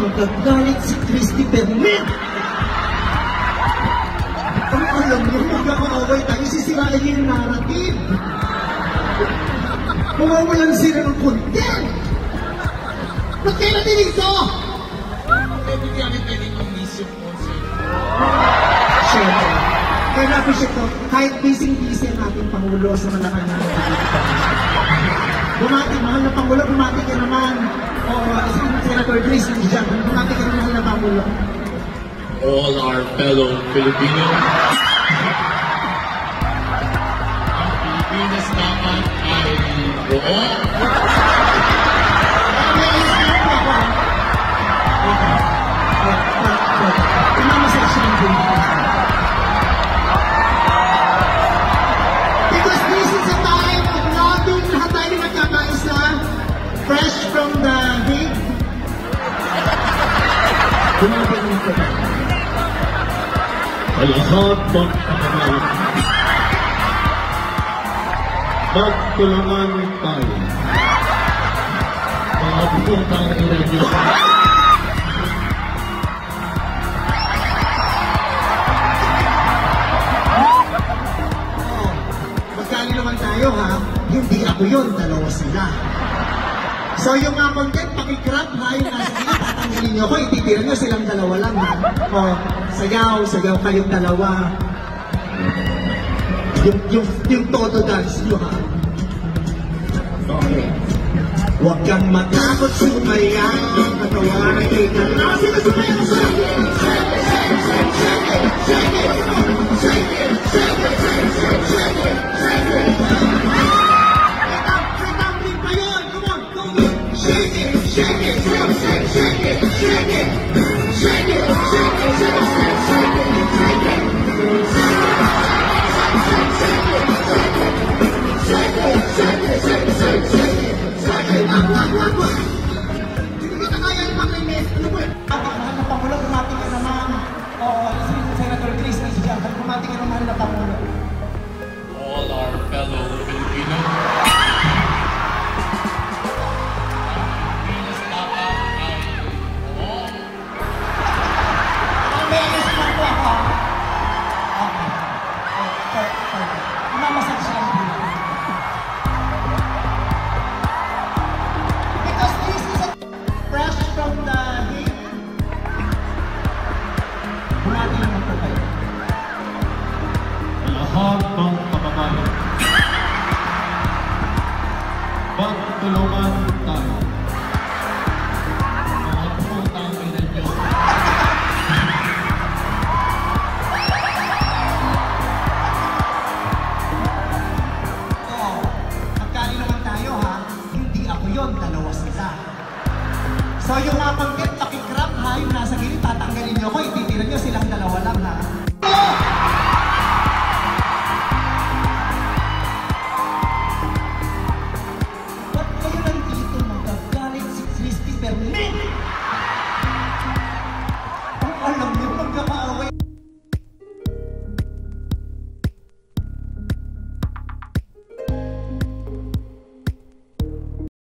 magagalit si Christy Permet. Ang alam niyo, magkakaaway tayo, sisirain yung narrative. Mawawalan sila ng content. Ba't kayo natin ito? Pwede namin pwedeng miss yung concert. Siyempre. Kaya na-appreciate ko, kahit busy-busy ang ating Pangulo sa Malacanang. Bumati, mahal na Pangulo, bumati ka naman. O, Senator Chris, nandiyan. Bumati ka naman, mahal na Pangulo. All our fellow Filipino. Ang Pilipinas naman ay buo. Because this is a time of loving, lahat tayo nagkakaisa, fresh from the Hague. Bumabalik ko ba? Sa lahat ng kapatid, magtulungan tayo. Mga putang ina niyo. Magkano naman tayo ha? Hindi ako yun, dalawa sila. So yung mga content, pakikrap ha, yung nasa sila, tatanggalin nyo ako, ititira nyo silang dalawa lang ha. O, sayaw kayong dalawa. Yung todo dance nyo ha. Okay. Huwag kang matakot, sumayan, matawaran kay ka na. Sino sumayan sa akin? Hindi kita kaya yung makinis. Ano po eh? Mahal na Pangulo, bumati ka naman. Oo, si Senator Chris, nandiyan. Bumati ka naman na Pangulo. All our fellow Filipino. Because this is a fresh from the Hague. Bumati naman po kayo. Sa lahat ng kapatid, magtulungan tayo. Mga putang ina niyo. Magkali naman tayo ha, hindi ako yun, dalawa sila. So yung mga content, pakikrap ha, yung nasa gilid, tatanggalin nyo ako, ititira nyo silang dalawa lang ha. Ba't kayo nandito magagalit si Christy Permet?